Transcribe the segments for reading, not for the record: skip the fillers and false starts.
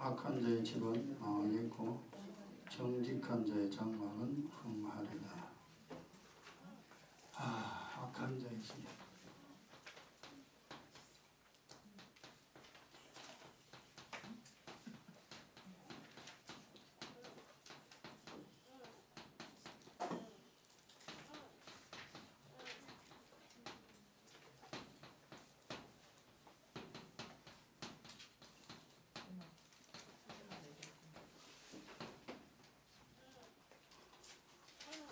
악한 자의 집은 망하겠고 정직한 자의 장막은 흥하리라. 악한 자의 집.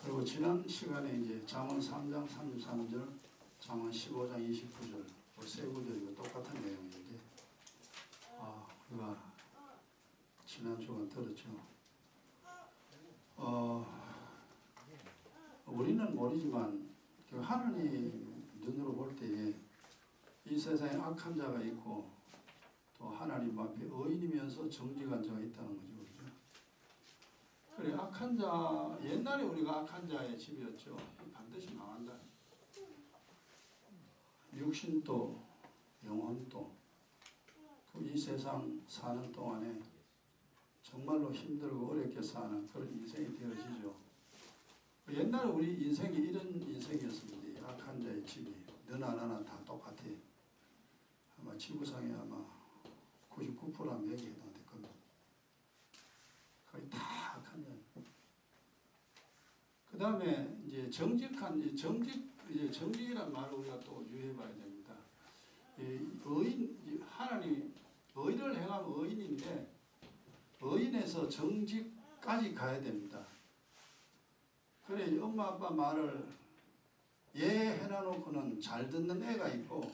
그리고 지난 시간에 이제 잠언 3장 33절, 잠언 15장 29절 세 구절이고 똑같은 내용인데 우리가 지난 주간 들었죠. 우리는 모르지만 하나님 눈으로 볼 때에 이 세상에 악한 자가 있고 또 하나님 앞에 의인이면서 정직한 자가 있다는 거죠. 그렇죠? 그래, 악한 자, 옛날에 우리가 악한 자의 집이었죠. 반드시 망한다. 육신도 영혼도 이 세상 사는 동안에 정말로 힘들고 어렵게 사는 그런 인생이 되어지죠. 옛날에 우리 인생이 이런 인생이었습니다. 악한 자의 집이 너나 나나 다 똑같아. 아마 지구상에 아마 99%는 여기에 해당될 겁니다. 거의 다 악한 자. 그 다음에 이제 정직이란 말을 우리가 또 유의해봐야 됩니다. 의인, 하나님, 의를 행하면 의인인데, 의인에서 정직까지 가야 됩니다. 그래, 엄마, 아빠 말을 해놔놓고는 잘 듣는 애가 있고,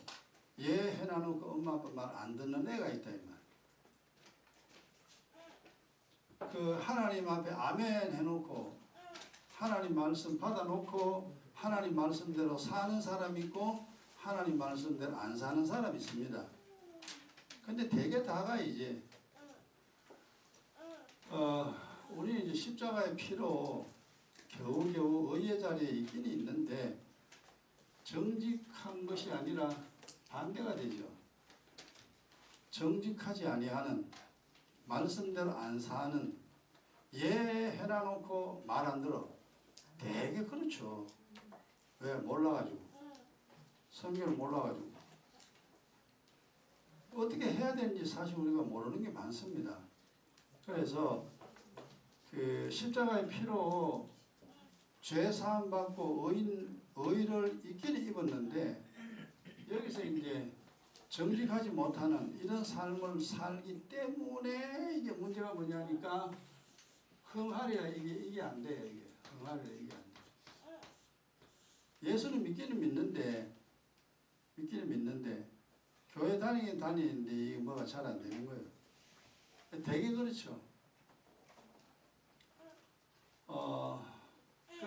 해놔놓고 엄마, 아빠 말 안 듣는 애가 있다, 이 말. 하나님 앞에 아멘 해놓고, 하나님 말씀 받아놓고, 하나님 말씀대로 사는 사람이 있고, 하나님 말씀대로 안 사는 사람이 있습니다. 근데 대개 다가 이제, 우리 이제 십자가의 피로 겨우겨우 의의 자리에 있긴 있는데, 정직한 것이 아니라 반대가 되죠. 정직하지 아니하는, 말씀대로 안 사는, 해놔놓고 말 안 들어. 되게 그렇죠. 왜? 몰라가지고. 성경을 몰라가지고. 어떻게 해야 되는지 사실 우리가 모르는 게 많습니다. 그래서 십자가의 피로 죄 사함 받고 의를 입기는 입었는데, 여기서 이제 정직하지 못하는 이런 삶을 살기 때문에 이게 문제가 뭐냐니까 흥하리라. 이게 안 돼요. 이게 흥하리라. 이게 안 돼. 예수는 믿기는 믿는데 교회 다니긴 다니는데 이게 뭐가 잘 안 되는 거예요. 되게 그렇죠.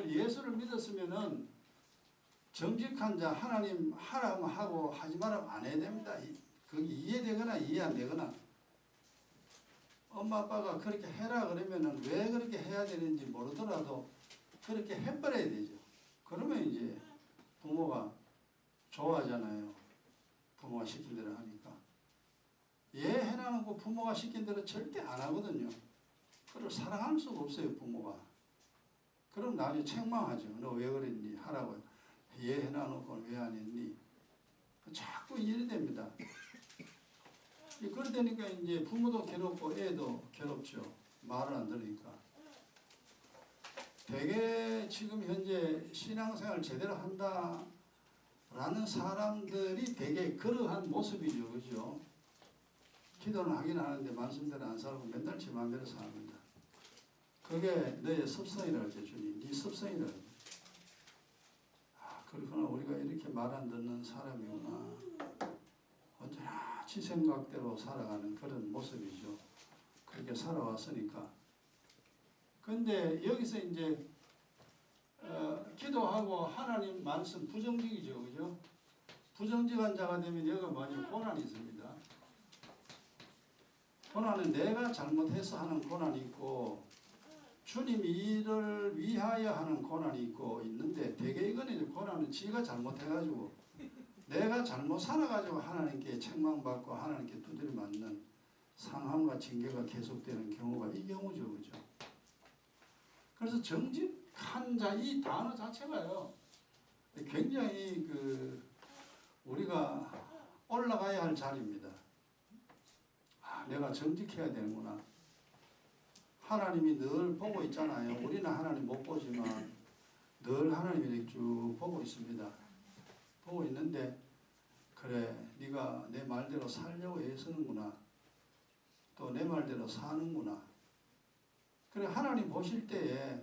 예수를 믿었으면은 정직한 자, 하나님 하라면 하고 하지 말라면 안 해야 됩니다. 그게 이해되거나 이해 안 되거나. 엄마 아빠가 그렇게 해라 그러면은 왜 그렇게 해야 되는지 모르더라도 그렇게 해버려야 되죠. 그러면 이제 부모가 좋아하잖아요. 부모가 시킨 대로 하니까. 해놔놓고 부모가 시킨 대로 절대 안 하거든요. 그걸 사랑할 수가 없어요, 부모가. 그럼 나중에 책망하죠. 너 왜 그랬니? 하라고. 해놔놓고 왜 안 했니? 자꾸 이래 됩니다. 그러다니까 이제 부모도 괴롭고 애도 괴롭죠. 말을 안 들으니까. 되게 지금 현재 신앙생활 제대로 한다라는 사람들이 되게 그러한 모습이죠. 그죠? 기도는 하긴 하는데 말씀대로 안 살고 맨날 제 마음대로 삽니다. 그게 너의 습성이라고 하죠. 주님. 네 습성이라고. 그렇구나. 우리가 이렇게 말 안 듣는 사람이구나. 언제나 지 생각대로 살아가는 그런 모습이죠. 그렇게 살아왔으니까. 근데 여기서 이제 기도하고 하나님 말씀 부정직이죠. 그죠? 부정직한 자가 되면 여기가 뭐냐면 고난이 있습니다. 고난은 내가 잘못해서 하는 고난이 있고 주님이 이를 위하여 하는 고난이 있는데 대개 이거는 고난은 지가 잘못해가지고 내가 잘못 살아가지고 하나님께 책망받고 하나님께 두드려 맞는 상함과 징계가 계속되는 경우가 이 경우죠, 그죠? 그래서 정직한 자 이 단어 자체가요 굉장히 우리가 올라가야 할 자리입니다. 아, 내가 정직해야 되는구나. 하나님이 늘 보고 있잖아요. 우리는 하나님 못 보지만 늘 하나님이 쭉 보고 있습니다. 보고 있는데 그래 네가 내 말대로 살려고 애쓰는구나. 또 내 말대로 사는구나. 그래 하나님 보실 때에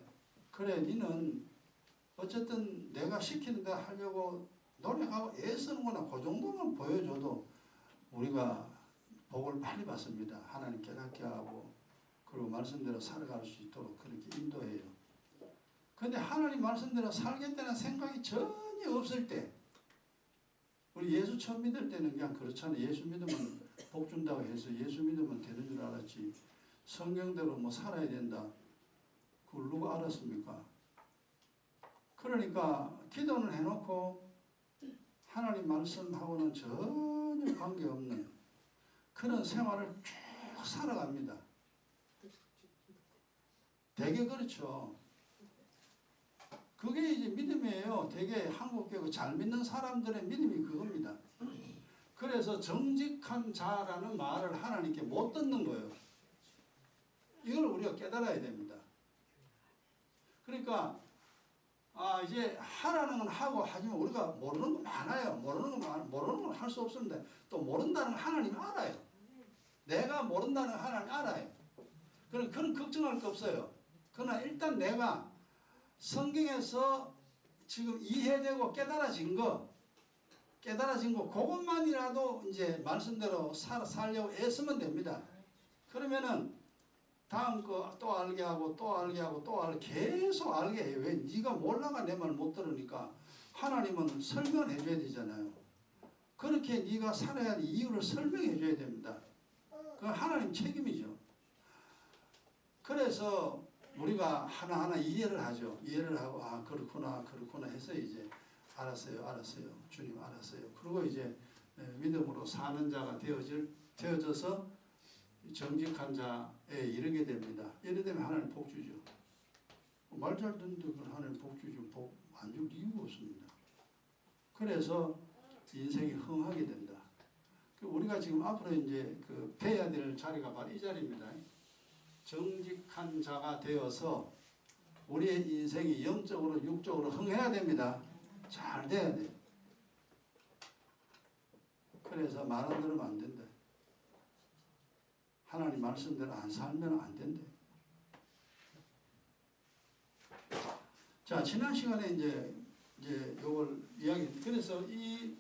그래 니는 어쨌든 내가 시키는 대로 하려고 노력하고 애쓰는구나. 그 정도만 보여줘도 우리가 복을 많이 받습니다. 하나님 깨닫게 하고 그리고 말씀대로 살아갈 수 있도록 그렇게 인도해요. 근데 하나님 말씀대로 살겠다는 생각이 전혀 없을 때 우리 예수 처음 믿을 때는 그냥 그렇잖아요. 예수 믿으면 복 준다고 해서 예수 믿으면 되는 줄 알았지. 성경대로 뭐 살아야 된다. 그걸 누가 알았습니까? 그러니까 기도는 해놓고 하나님 말씀하고는 전혀 관계없는 그런 생활을 쭉 살아갑니다. 되게 그렇죠. 그게 이제 믿음이에요. 되게 한국교회 잘 믿는 사람들의 믿음이 그겁니다. 그래서 정직한 자라는 말을 하나님께 못 듣는 거예요. 이걸 우리가 깨달아야 됩니다. 그러니까 이제 하라는 건 하고 하지만 우리가 모르는 거 많아요. 모르는 건 할 수 없는데 또 모른다는 건 하나님 알아요. 내가 모른다는 건 하나님 알아요. 그런 걱정할 거 없어요. 그러나 일단 내가 성경에서 지금 이해되고 깨달아진 거 그것만이라도 이제 말씀대로 살려고 애쓰면 됩니다. 그러면은 다음 거 또 알게 하고 또 알게 하고 또 알게 계속 알게 해요. 왜? 네가 몰라가 내 말 못 들으니까 하나님은 설명해 줘야 되잖아요. 그렇게 네가 살아야 할 이유를 설명해 줘야 됩니다. 그건 하나님 책임이죠. 그래서 우리가 하나하나 이해를 하죠. 이해를 하고 그렇구나 해서 이제 알았어요. 주님 알았어요. 그리고 이제 믿음으로 사는 자가 되어져서 정직한 자에 이르게 됩니다. 이래 되면 하나님 복 주죠. 말 잘 듣는데 하나님 복 주죠. 복 안 줄 이유가 없습니다. 그래서 인생이 흥하게 된다. 우리가 지금 앞으로 이제 배워야 될 자리가 바로 이 자리입니다. 정직한 자가 되어서 우리의 인생이 영적으로 육적으로 흥해야 됩니다. 잘 돼야 돼요. 그래서 말 안 들으면 안 된다. 하나님 말씀대로 안 살면 안 된다. 자, 지난 시간에 이제 요걸 그래서 이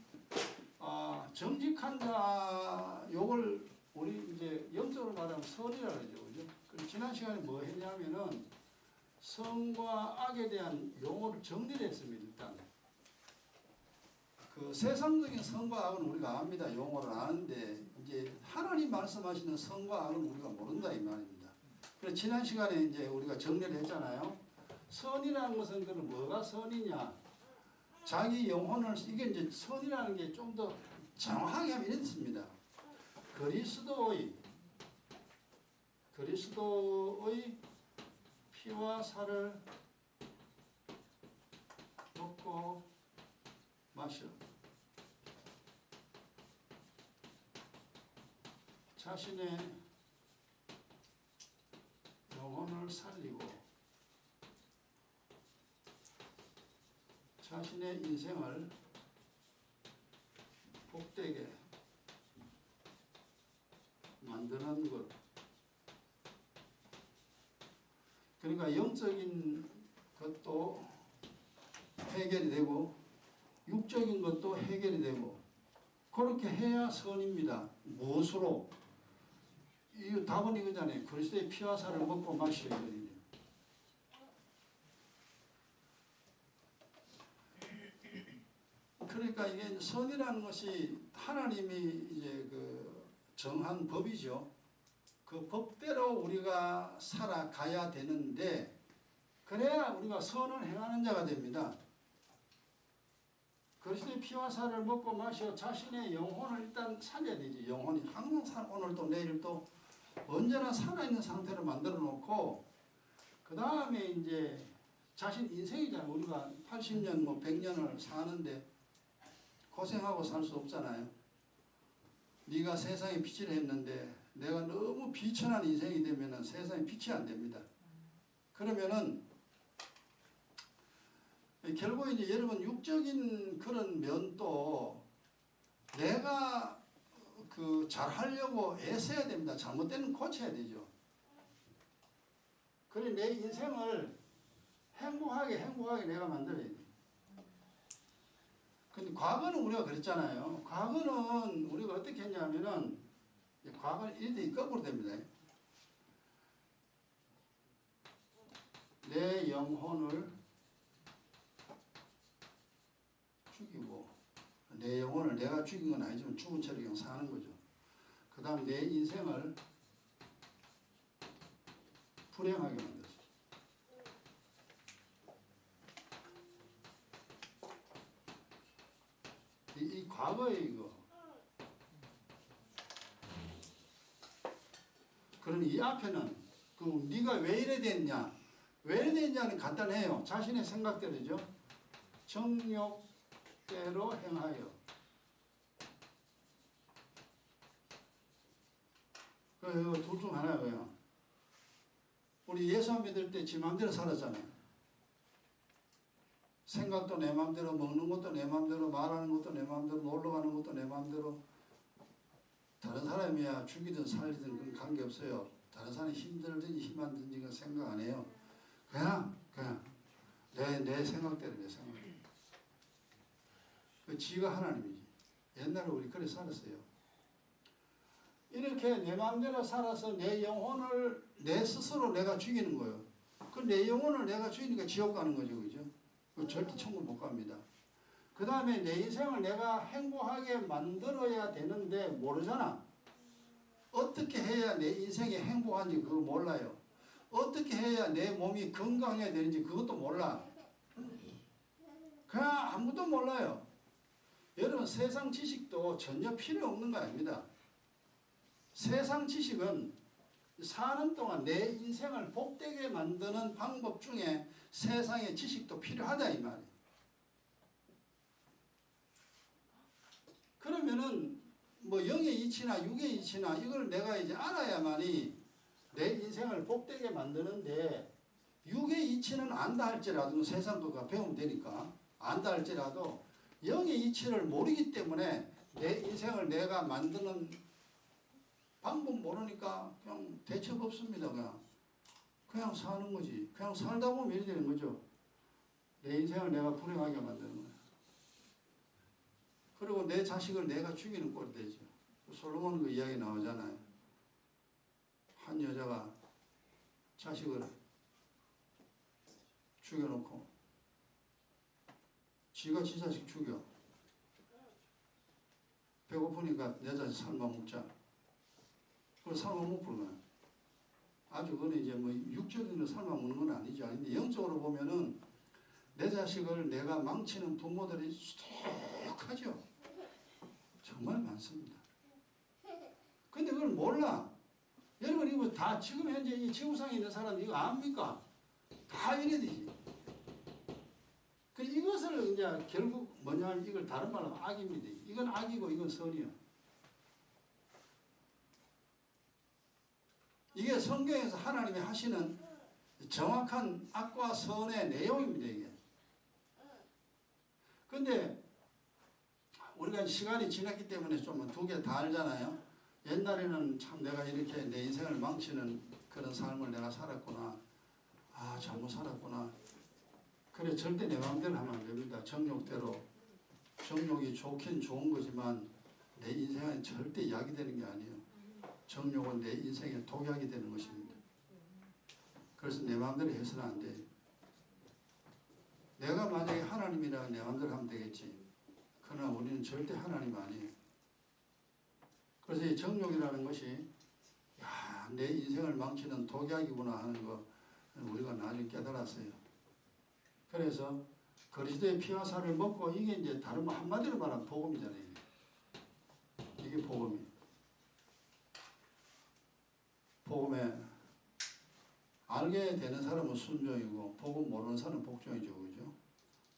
정직한 자 요걸 우리 이제 영적으로 말하면 선이라 그러죠. 그죠? 지난 시간에 뭐 했냐면은 선과 악에 대한 용어를 정리를 했습니다. 일단 세상적인 선과 악은 우리가 압니다. 용어를 아는데 이제 하나님 말씀하시는 선과 악은 우리가 모른다 이 말입니다. 그래서 지난 시간에 이제 우리가 정리를 했잖아요. 선이라는 것은 그럼 뭐가 선이냐? 자기 영혼을 이게 이제 선이라는 게 좀 더 정확하게 하면 이렇습니다. 그리스도의 피와 살을 먹고 마셔 자신의 영혼을 살리고 자신의 인생을 복되게 만드는 것. 그러니까 영적인 것도 해결이 되고 육적인 것도 해결이 되고 그렇게 해야 선입니다. 무엇으로? 이 답은 이거잖아요. 그리스도의 피와 살을 먹고 마셔야 되거든요. 그러니까 이게 선이라는 것이 하나님이 이제 정한 법이죠. 그 법대로 우리가 살아가야 되는데 그래야 우리가 선을 행하는 자가 됩니다. 그리스도의 피와 살을 먹고 마셔 자신의 영혼을 일단 살려야 되지. 영혼이 항상 오늘도 내일도 언제나 살아있는 상태로 만들어 놓고 그 다음에 이제 자신 인생이잖아요. 우리가 80년 뭐 100년을 사는데 고생하고 살 수 없잖아요. 네가 세상에 빛을 했는데 내가 너무 비천한 인생이 되면은 세상에 빛이 안 됩니다. 그러면은 결국 이제 여러분 육적인 그런 면도 내가 그 잘하려고 애써야 됩니다. 잘못되면 고쳐야 되죠. 그래 내 인생을 행복하게 내가 만들어야 돼. 근데 과거는 우리가 그랬잖아요. 과거는 우리가 어떻게 했냐면은 과거는 이렇게 거꾸로 됩니다. 내 영혼을 죽이고 내 영혼을 내가 죽인 건 아니지만 죽은 채로 그냥 사는 거죠. 그 다음 내 인생을 불행하게 만들었어요. 이 과거의 이거. 그럼 이 앞에는 그 네가 왜 이래 됐냐? 왜 이래 됐냐는 간단해요. 자신의 생각대로죠. 정욕대로 행하여. 그 둘 중 하나예요. 우리 예수 믿을 때 지 맘대로 살았잖아요. 생각도 내 맘대로, 먹는 것도 내 맘대로, 말하는 것도 내 맘대로, 놀러 가는 것도 내 맘대로. 다른 사람이야 죽이든 살리든 그건 관계없어요. 다른 사람이 힘들든지 힘 안 든지 그건 생각 안 해요. 그냥 내 생각대로 내 생각대로. 그 지가 하나님이지. 옛날에 우리 그래 살았어요. 이렇게 내 마음대로 살아서 내 영혼을 내 스스로 내가 죽이는 거예요. 그 내 영혼을 내가 죽이니까 지옥 가는 거죠. 그죠? 절대 천국 못 갑니다. 그 다음에 내 인생을 내가 행복하게 만들어야 되는데 모르잖아. 어떻게 해야 내 인생이 행복한지 그거 몰라요. 어떻게 해야 내 몸이 건강해야 되는지 그것도 몰라. 그냥 아무것도 몰라요. 여러분 세상 지식도 전혀 필요 없는 거 아닙니다. 세상 지식은 사는 동안 내 인생을 복되게 만드는 방법 중에 세상의 지식도 필요하다 이 말이에요. 그러면은 뭐 영의 이치나 육의 이치나 이걸 내가 이제 알아야만이 내 인생을 복되게 만드는데 육의 이치는 안다 할지라도 세상도 배우면 되니까 안다 할지라도 영의 이치를 모르기 때문에 내 인생을 내가 만드는 방법 모르니까 그냥 대책 없습니다. 그냥 사는 거지. 그냥 살다 보면 이래 되는 거죠. 내 인생을 내가 불행하게 만드는 거야. 그리고 내 자식을 내가 죽이는 꼴이 되죠. 솔로몬 그 이야기 나오잖아요. 한 여자가 자식을 죽여놓고 지가 지 자식 죽여. 배고프니까 내 자식 삶아 먹자. 그걸 삶아 먹는 거야. 아주 그건 이제 뭐 육적으로 삶아 먹는 건 아니죠. 근데 영적으로 보면은 내 자식을 내가 망치는 부모들이 수두룩하죠. 정말 많습니다. 근데 그걸 몰라. 여러분 이거 다 지금 현재 이 지구상에 있는 사람 이거 압니까? 다 이래 되지. 그 이것을 이제 결국 뭐냐 이걸 다른 말로 악입니다. 이건 악이고 이건 선이요. 이게 성경에서 하나님이 하시는 정확한 악과 선의 내용입니다. 이게. 근데 우리가 시간이 지났기 때문에 좀 두 개 다 알잖아요. 옛날에는 참 내가 이렇게 내 인생을 망치는 그런 삶을 내가 살았구나. 아 잘못 살았구나. 그래 절대 내 마음대로 하면 안 됩니다. 정욕대로. 정욕이 좋긴 좋은 거지만 내 인생은 절대 약이 되는 게 아니에요. 정욕은 내 인생에 독약이 되는 것입니다. 그래서 내 마음대로 해서는 안 돼요. 내가 만약에 하나님이라면 내 마음대로 하면 되겠지. 그러나 우리는 절대 하나님 아니에요. 그래서 이 정욕이라는 것이 내 인생을 망치는 독약이구나 하는 거 우리가 나중에 깨달았어요. 그래서 그리스도의 피와 살을 먹고 이게 이제 다른 말 한마디로 말하면 복음이잖아요. 이게 복음이에요. 복음에 알게 되는 사람은 순종이고 복음 모르는 사람은 복종이죠. 그죠?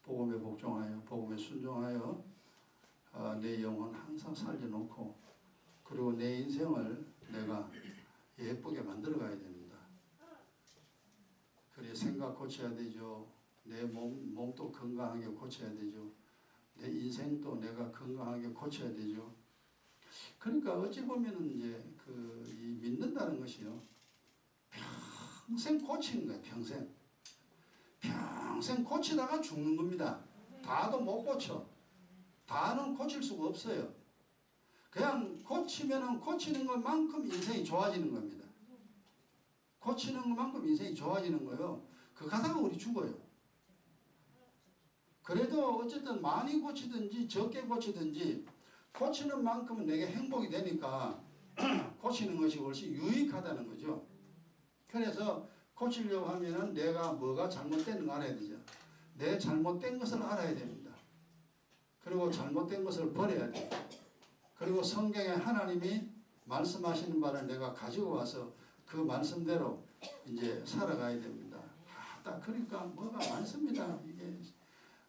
복음에 복종하여 복음에 순종하여 내 영혼 항상 살려놓고 그리고 내 인생을 내가 예쁘게 만들어 가야 됩니다. 그래 생각 고쳐야 되죠. 내 몸도 건강하게 고쳐야 되죠. 내 인생도 내가 건강하게 고쳐야 되죠. 그러니까 어찌 보면은 이제 이 믿는다는 것이요. 평생 고치는 거예요. 평생 고치다가 죽는 겁니다. 다도 못 고쳐. 다는 고칠 수가 없어요. 그냥 고치면은 고치는 것만큼 인생이 좋아지는 겁니다. 고치는 것만큼 인생이 좋아지는 거예요. 그 가다가 우리 죽어요. 그래도 어쨌든 많이 고치든지 적게 고치든지 고치는 만큼은 내게 행복이 되니까 고치는 것이 훨씬 유익하다는 거죠. 그래서 고치려고 하면은 내가 뭐가 잘못된 거 알아야 되죠. 내 잘못된 것을 알아야 됩니다. 그리고 잘못된 것을 버려야 돼요. 그리고 성경에 하나님이 말씀하시는 바를 내가 가지고 와서 그 말씀대로 이제 살아가야 됩니다. 딱 그러니까 뭐가 많습니다. 이게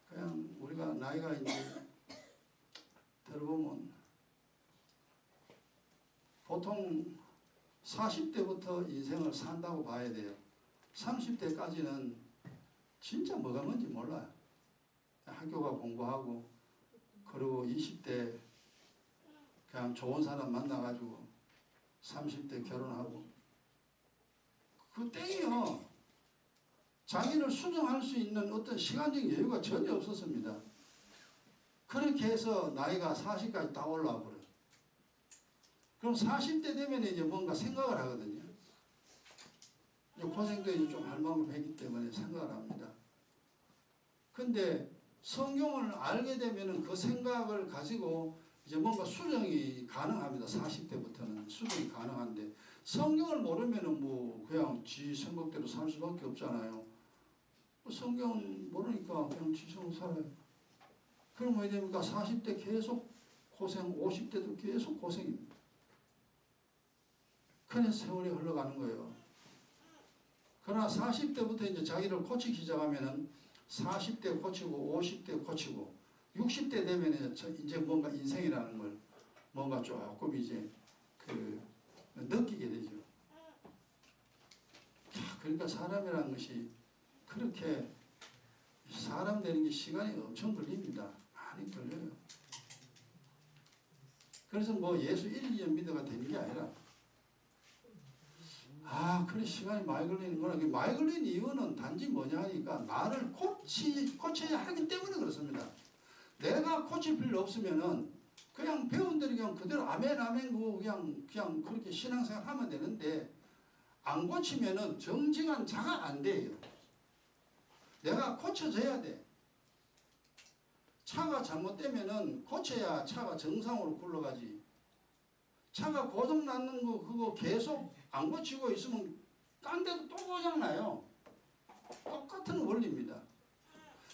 그냥 우리가 나이가 이제 들어보면 보통 40대부터 인생을 산다고 봐야 돼요. 30대까지는 진짜 뭐가 뭔지 몰라요. 학교가 공부하고 그리고 20대 그냥 좋은 사람 만나가지고 30대 결혼하고 그 땡이요. 자기를 수정할 수 있는 어떤 시간적 여유가 전혀 없었습니다. 그렇게 해서 나이가 40까지 다 올라와 버려요. 그럼 40대 되면 이제 뭔가 생각을 하거든요. 고생도 이제 좀 할 마음을 했기 때문에 생각을 합니다. 근데 성경을 알게 되면은 그 생각을 가지고 이제 뭔가 수정이 가능합니다. 40대부터는 수정이 가능한데 성경을 모르면은 뭐 그냥 지 생각대로 살 수밖에 없잖아요. 성경은 모르니까 그냥 지 생각 살아요. 그럼 왜 됩니까? 40대 계속 고생, 50대도 계속 고생입니다. 그래서 세월이 흘러가는 거예요. 그러나 40대부터 이제 자기를 고치기 시작하면은 40대 고치고 50대 고치고 60대 되면 이제 뭔가 인생이라는 걸 뭔가 조금 이제 느끼게 되죠. 그러니까 사람이라는 것이 그렇게 사람 되는 게 시간이 엄청 걸립니다. 많이 걸려요. 그래서 뭐 예수 1, 2년 믿어가 되는 게 아니라 그래 시간이 많이 걸리는구나. 많이 걸리는 이유는 단지 뭐냐 하니까 나를 고쳐야 하기 때문에 그렇습니다. 내가 고칠 필요 없으면은 그냥 배운 대로 그냥 그대로 아멘 그냥 그렇게 신앙생활 하면 되는데 안 고치면은 정직한 자가 안 돼요. 내가 고쳐져야 돼. 차가 잘못되면은 고쳐야 차가 정상으로 굴러가지. 차가 고장 났는 거 그거 계속 안 고치고 있으면 딴 데도 또 고장 나요. 똑같은 원리입니다.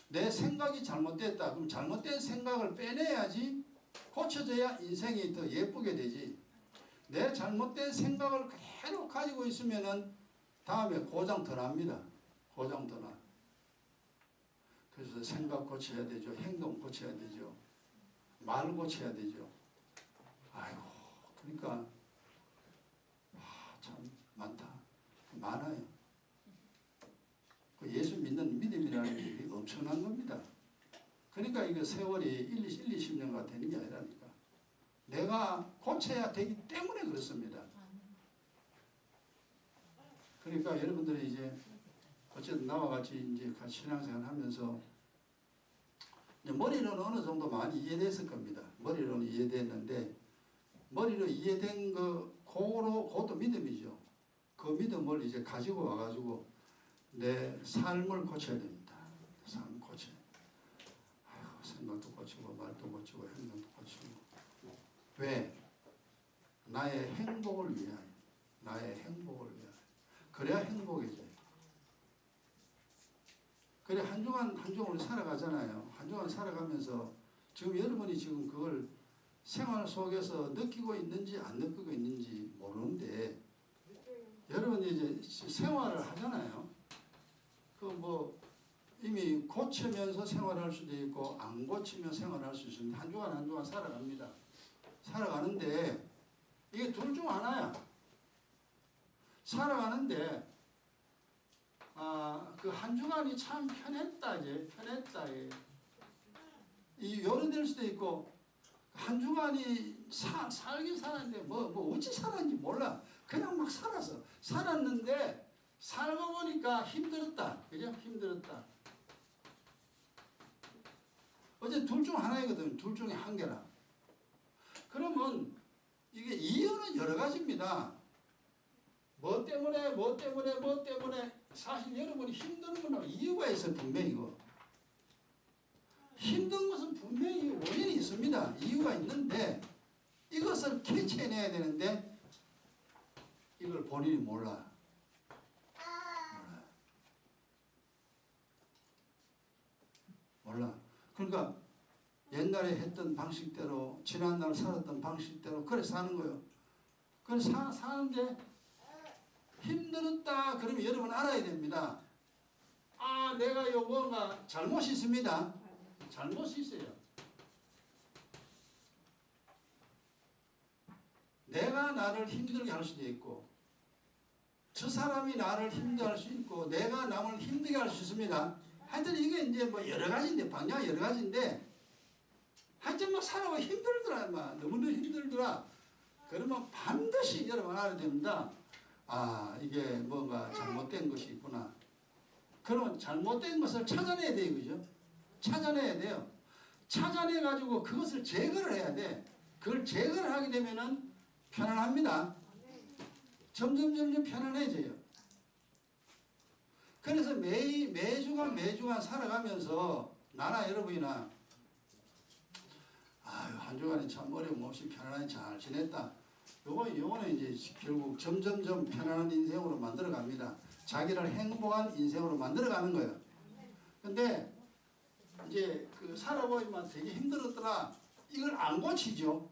내 생각이 잘못됐다. 그럼 잘못된 생각을 빼내야지 고쳐져야 인생이 더 예쁘게 되지. 내 잘못된 생각을 그대로 가지고 있으면은 다음에 고장 더 납니다. 고장 더 나. 그래서 생각 고쳐야 되죠. 행동 고쳐야 되죠. 말 고쳐야 되죠. 아이고, 그러니까 참 많다. 많아요. 예수 믿는 믿음이라는 게 엄청난 겁니다. 그러니까 이게 세월이 1, 20년가 되는 게 아니라니까. 내가 고쳐야 되기 때문에 그렇습니다. 그러니까 여러분들이 이제 어쨌든 나와 같이 이제 같이 신앙생활 하면서 이제 머리로는 어느 정도 많이 이해됐을 겁니다. 머리로는 이해됐는데 머리로 이해된 그것도 믿음이죠. 그 믿음을 이제 가지고 와가지고 내 삶을 고쳐야 됩니다. 삶 고쳐야 됩니다. 생각도 고치고 말도 고치고 행동도 고치고. 왜? 나의 행복을 위하여. 나의 행복을 위하여. 그래야 행복해져요. 그래 한 주간 우리 살아가잖아요. 한 주간 살아가면서 지금 여러분이 지금 그걸 생활 속에서 느끼고 있는지 안 느끼고 있는지 모르는데 여러분 이제 생활을 하잖아요. 그 뭐 이미 고치면서 생활할 수도 있고 안 고치면 생활할 수 있는데 한 주간 한 주간 살아갑니다. 살아가는데 이게 둘 중 하나야. 살아가는데 그 한 주간이 참 편했다 이제 편했다 이 요런될 수도 있고 한 주간이 살긴 살았는데 뭐 어찌 살았는지 몰라. 그냥 막 살았는데 살고 보니까 힘들었다. 그죠? 힘들었다. 어제 둘 중 하나이거든. 둘 중에 한 개라. 그러면 이게 이유는 여러 가지입니다. 뭐 때문에 사실 여러분이 힘든 건 이유가 있어요. 분명히 이거. 힘든 것은 분명히 원인이 있습니다. 이유가 있는데 이것을 캐치해내야 되는데 이걸 본인이 몰라. 그러니까 옛날에 했던 방식대로 지난날 살았던 방식대로 그래 사는 거예요. 그래 사는데 힘들었다 그러면 여러분 알아야 됩니다. 내가 뭔가 잘못이 있습니다. 잘못이 있어요. 내가 나를 힘들게 할 수도 있고 저 사람이 나를 힘들게 할 수 있고 내가 남을 힘들게 할 수 있습니다. 하여튼 이게 이제 뭐 여러 가지인데 방향이 여러 가지인데 하여튼 막 살아가 힘들더라. 너무너무 힘들더라. 그러면 반드시 여러분 알아야 됩니다. 이게 뭔가 잘못된 것이 있구나. 그러면 잘못된 것을 찾아내야 돼요. 그죠? 찾아내야 돼요. 찾아내가지고 그것을 제거를 해야 돼. 그걸 제거를 하게 되면은 편안합니다. 점점 편안해져요. 그래서 매주간 살아가면서 나나 여러분이나 한 주간에 참 어려움 없이 편안하게 잘 지냈다. 요거는 이제 결국 점점 편안한 인생으로 만들어 갑니다. 자기를 행복한 인생으로 만들어 가는 거예요. 근데 이제 그 살아보면 되게 힘들었더라. 이걸 안 고치죠.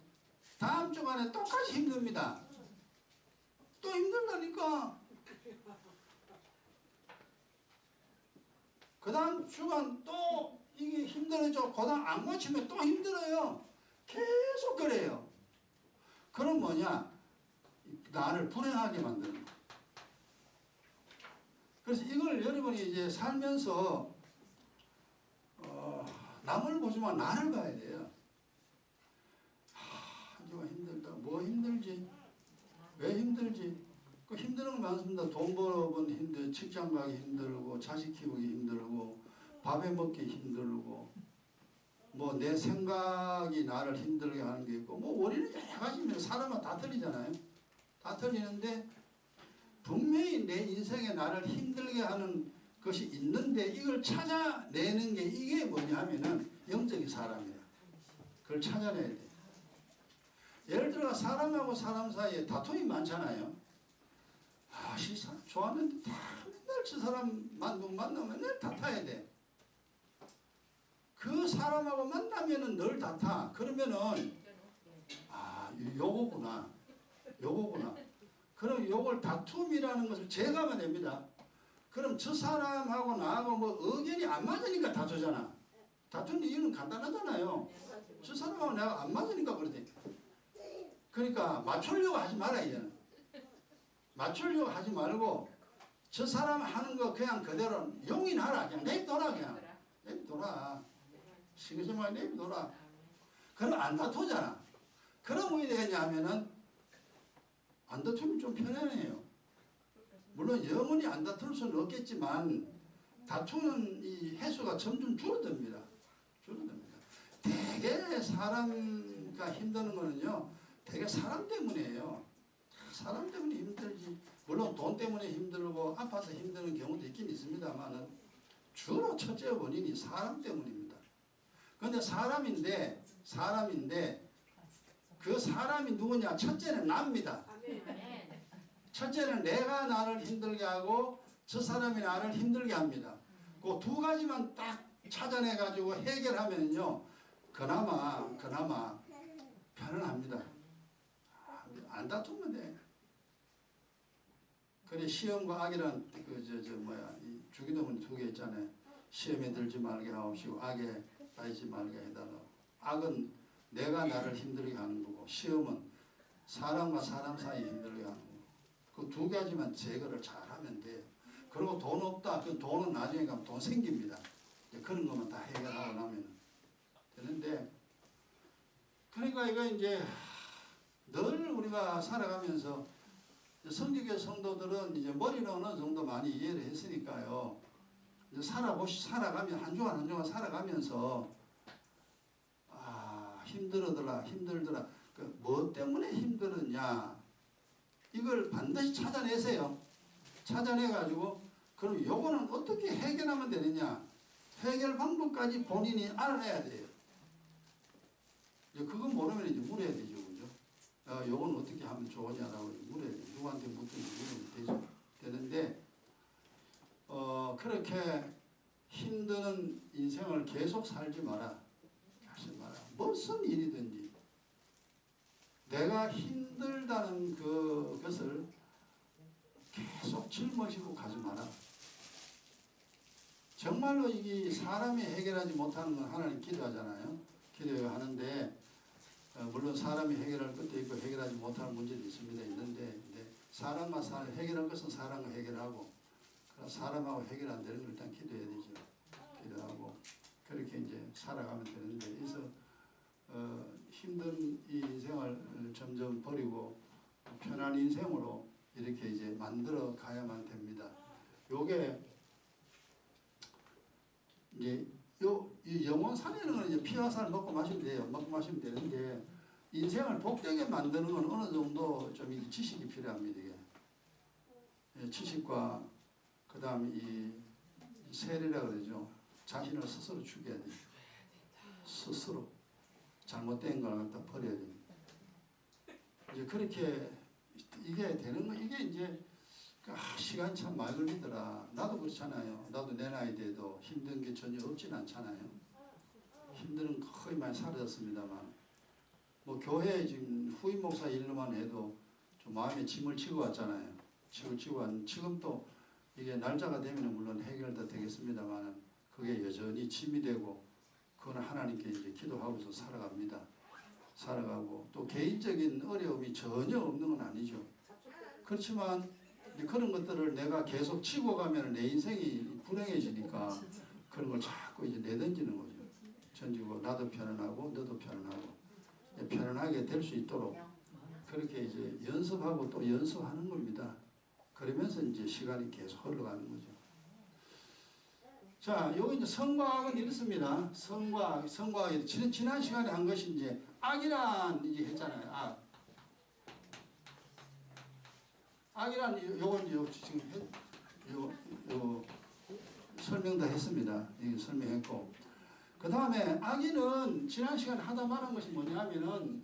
다음 주간에 똑같이 힘듭니다. 또 힘들다니까. 그 다음 주간 또 이게 힘들어져. 그 다음 안 고치면 또 힘들어요. 계속 그래요. 그럼 뭐냐? 나를 불행하게 만드는 거예요. 그래서 이걸 여러분이 이제 살면서 남을 보지만 나를 봐야 돼요. 한주간 힘들다. 뭐 힘들지? 왜 힘들지? 그 힘드는 거 많습니다. 돈 벌어본 힘들, 직장 가기 힘들고, 자식 키우기 힘들고, 밥해 먹기 힘들고, 뭐 내 생각이 나를 힘들게 하는 게 있고, 뭐 원인은 여러 가지입니다. 사람은 다 틀리잖아요. 다 틀리는데 분명히 내 인생에 나를 힘들게 하는 것이 있는데 이걸 찾아내는 게 이게 뭐냐 하면은 영적인 사람이다. 그걸 찾아내야 돼. 예를 들어 사람하고 사람 사이에 다툼이 많잖아요. 이 사람 좋았는데 다 맨날 저 사람 만나면 맨날 다퉈야 돼. 그 사람하고 만나면은 늘 다퉈. 그러면은 요거구나. 그럼 요걸 다툼이라는 것을 제거하면 됩니다. 그럼 저 사람하고 나하고 뭐 의견이 안 맞으니까 다투잖아. 다투는 이유는 간단하잖아요. 저 사람하고 내가 안 맞으니까 그러지. 그러니까 맞추려고 하지 마라 이제는. 맞추려고 하지 말고 저 사람 하는 거 그냥 그대로 용인하라. 그냥 내버려둬라 그냥. 내버려둬라. 시그지만 내버려둬라. 그럼 안 다투잖아. 그럼 왜 되냐 하면은 안 다투면 좀 편안해요. 물론 영원히 안 다툴 수는 없겠지만 다투는 이 횟수가 점점 줄어듭니다. 되게 사람과 힘드는 거는요. 되게 사람 때문이에요. 사람 때문에 힘들지. 물론 돈 때문에 힘들고 아파서 힘드는 경우도 있긴 있습니다만 주로 첫째 원인이 사람 때문입니다. 그런데 사람인데 그 사람이 누구냐? 첫째는 납니다. 첫째는 내가 나를 힘들게 하고 저 사람이 나를 힘들게 합니다. 그 두 가지만 딱 찾아내가지고 해결하면요. 그나마 편안합니다. 안 다투면 돼. 그래 시험과 악이란 이 주기도문 두 개 있잖아요. 시험에 들지 말게 하옵시고 악에 빠지지 말게 해달라고. 악은 내가 나를 힘들게 하는 거고 시험은 사람과 사람 사이 힘들게 하는 거고. 그 두 가지만 제거를 잘하면 돼요. 그리고 돈 없다. 그 돈은 나중에 가면 돈 생깁니다. 그런 것만 다 해결하고 나면 되는데, 그러니까 이거 이제 늘 우리가 살아가면서 성직의 성도들은 이제 머리는 어느 정도 많이 이해를 했으니까요. 이제 살아가면 한 주간 한 주간 살아가면서 힘들더라. 그 뭐 때문에 힘들었냐 이걸 반드시 찾아내세요. 찾아내가지고 그럼 요거는 어떻게 해결하면 되느냐 해결 방법까지 본인이 알아내야 돼요. 이제 그건 모르면 이제 물어야 되죠, 그죠? 요건 어떻게 하면 좋으냐라고 물어야 돼요. 누구한테 묻든지 물으면 되죠. 되는데 그렇게 힘드는 인생을 계속 살지 마라. 하지 마라. 무슨 일이든지 내가 힘들다는 그것을 계속 짊어지고 가지 마라. 정말로 이게 사람이 해결하지 못하는 건 하나님 기도하잖아요. 기도하는데 물론 사람이 해결할 것도 있고 해결하지 못하는 문제도 있는데 사람과 해결할 것은 사람과 해결하고 사람하고 해결 안 되는 걸 일단 기도해야 되죠. 기도하고 그렇게 이제 살아가면 되는데 그래서 힘든 이 인생을 점점 버리고 편한 인생으로 이렇게 이제 만들어 가야만 됩니다. 요게 이제 이 영원 살리는 건 이제 피와 살 먹고 마시면 돼요. 먹고 마시면 되는데 인생을 복되게 만드는 건 어느 정도 좀 지식이 필요합니다. 이게 지식과 그 다음에 이 세례라 그러죠. 자신을 스스로 죽여야 돼요. 스스로 잘못된 걸 갖다 버려야 됩니다. 이제 그렇게 이게 되는 거 이게 이제 시간이 참 많이 걸리더라. 나도 그렇잖아요. 나도 내 나이 돼도 힘든 게 전혀 없진 않잖아요. 힘든 건 거의 많이 사라졌습니다만 뭐 교회 지금 후임 목사 일로만 해도 좀 마음에 짐을 지고 왔잖아요. 짐을 지고 왔는데 지금 또 이게 날짜가 되면 물론 해결도 되겠습니다만 그게 여전히 짐이 되고 그건 하나님께 이제 기도하고서 살아갑니다. 살아가고 또 개인적인 어려움이 전혀 없는 건 아니죠. 그렇지만 그런 것들을 내가 계속 치고 가면 내 인생이 불행해지니까 그런 걸 자꾸 이제 내던지는 거죠. 전지고 나도 편안하고 너도 편안하고 편안하게 될 수 있도록 그렇게 이제 연습하고 또 연습하는 겁니다. 그러면서 이제 시간이 계속 흘러가는 거죠. 자, 요거 이제 성과학은 이렇습니다. 성과학이 지난 시간에 한 것이 이제 악이란 이제 했잖아요. 악이란 요거 이제 지금 요 설명도 했습니다. 설명했고 그 다음에 악인은 지난 시간에 하다 말한 것이 뭐냐면은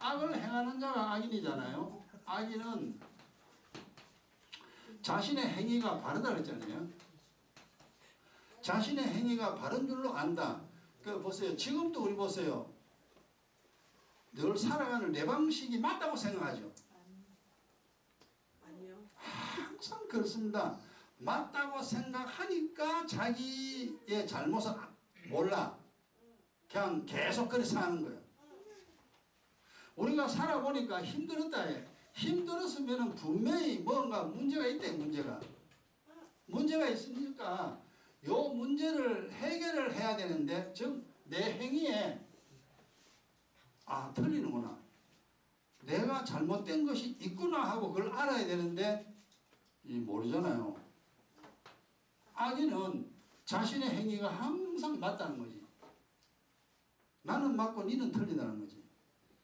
악을 행하는 자가 악인이잖아요. 악인은 자신의 행위가 바르다 그랬잖아요. 자신의 행위가 바른 줄로 안다. 그 보세요. 지금도 우리 보세요. 늘 살아가는 내 방식이 맞다고 생각하죠. 아니요. 항상 그렇습니다. 맞다고 생각하니까 자기의 잘못을 몰라. 그냥 계속 그렇게 사는 거예요. 우리가 살아보니까 힘들었다 해. 힘들었으면 분명히 뭔가 문제가 있대. 문제가 있으니까 요 문제를 해결을 해야 되는데 즉 내 행위에 틀리는구나. 내가 잘못된 것이 있구나 하고 그걸 알아야 되는데 모르잖아요. 악인은 자신의 행위가 항상 맞다는 거지. 나는 맞고 니는 틀리다는 거지.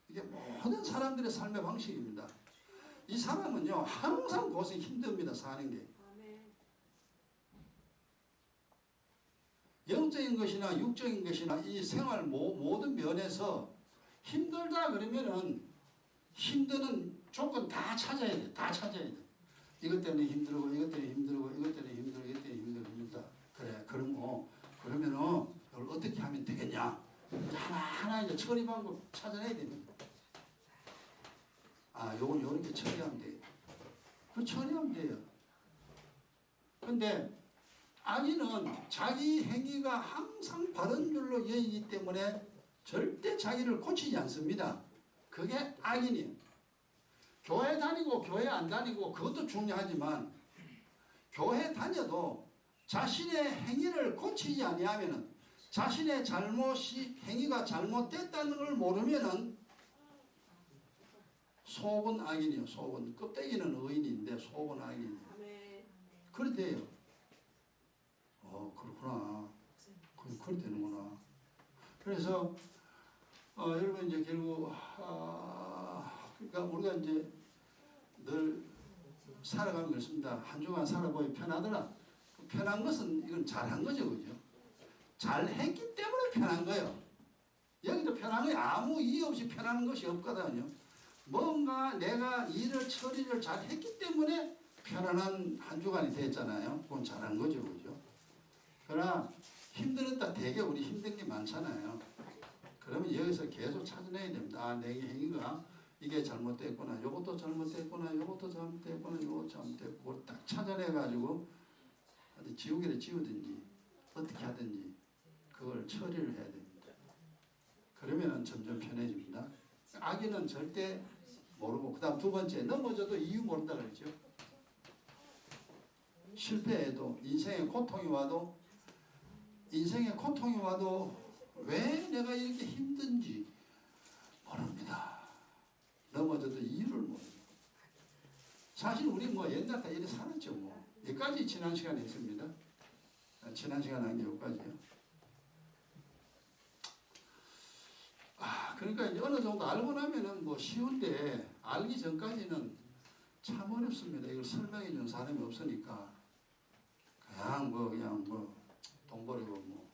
이게 모든 사람들의 삶의 방식입니다. 이 사람은요 항상 고생이 힘듭니다. 사는 게. 영적인 것이나 육적인 것이나 이 생활 모든 면에서 힘들다 그러면은 힘드는 조건 다 찾아야 돼. 다 찾아야 돼. 이것 때문에 힘들고 이것 때문에 힘들고 이것 때문에 힘들고 이것 때문에 힘들다. 그래. 그러면은 이걸 어떻게 하면 되겠냐. 하나하나 이제 처리 방법 찾아내야 됩니다. 요건 요렇게 처리하면 돼. 그 처리하면 돼요. 근데 악인은 자기 행위가 항상 바른 줄로 여기기 때문에 절대 자기를 고치지 않습니다. 그게 악인이에요. 교회 다니고 교회 안 다니고 그것도 중요하지만 교회 다녀도 자신의 행위를 고치지 아니하면은 자신의 행위가 잘못됐다는 걸 모르면은 속은 악인이요. 속은 껍데기는 의인인데 속은 악인이에요. 그래 돼요. 그렇구나. 그래 되는구나. 그래서 여러분 이제 결국 그러니까 우리가 이제 늘 살아가는 것입니다. 한 주간 살아보니 편하더라. 편한 것은 이건 잘한 거죠, 그죠? 잘했기 때문에 편한 거예요. 여기도 편한 거예요. 아무 이유 없이 편한 것이 없거든요. 뭔가 내가 일을 처리를 잘했기 때문에 편안한 한 주간이 됐잖아요. 그건 잘한 거죠, 그죠? 그러나 힘들었다 되게 우리 힘든 게 많잖아요. 그러면 여기서 계속 찾아내야 됩니다. 내 행위가 이게 잘못됐구나, 요것도 잘못됐구나, 요것도 잘못됐구나, 요것도 잘못됐고, 그걸 딱 찾아내가지고 지우개를 지우든지 어떻게 하든지 그걸 처리를 해야 됩니다. 그러면 점점 편해집니다. 악인은 절대 모르고, 그 다음 두 번째, 넘어져도 이유 모른다 그랬죠. 실패해도 인생의 고통이 와도 왜 내가 이렇게 힘든지 모릅니다. 넘어져도 이유를 모릅니다. 사실 우리 옛날부터 이렇게 살았죠. 여기까지 지난 시간에 했습니다. 지난 시간 한 게 여기까지요. 그러니까 이제 어느 정도 알고 나면은 쉬운데 알기 전까지는 참 어렵습니다. 이걸 설명해 주는 사람이 없으니까 그냥 돈 버리고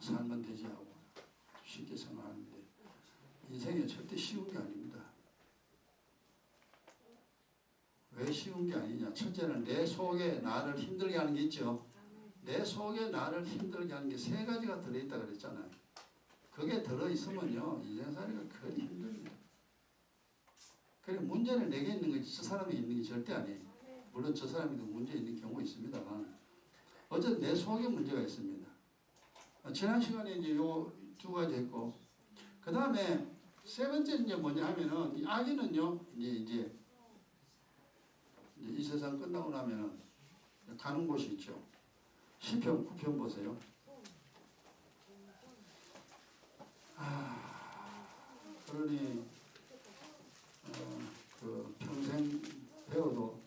살면 되지 하고 쉽게 생각하는데 인생이 절대 쉬운 게 아닙니다. 왜 쉬운 게 아니냐? 첫째는 내 속에 나를 힘들게 하는 게 있죠. 내 속에 나를 힘들게 하는 게 세 가지가 들어있다 그랬잖아요. 그게 들어있으면요 인생살이가 그리 힘듭니다. 그래 문제는 내게 있는 거지 저 사람이 있는 게 절대 아니에요. 물론 저 사람이도 문제 있는 경우 있습니다만 어쨌든 내 속에 문제가 있습니다. 지난 시간에 이제 요 두 가지 했고, 그 다음에 세 번째 이제 뭐냐 하면은 이 악인은요 이제 이 세상 끝나고 나면은 가는 곳이 있죠. 시편 9편 보세요. 그러니 평생 배워도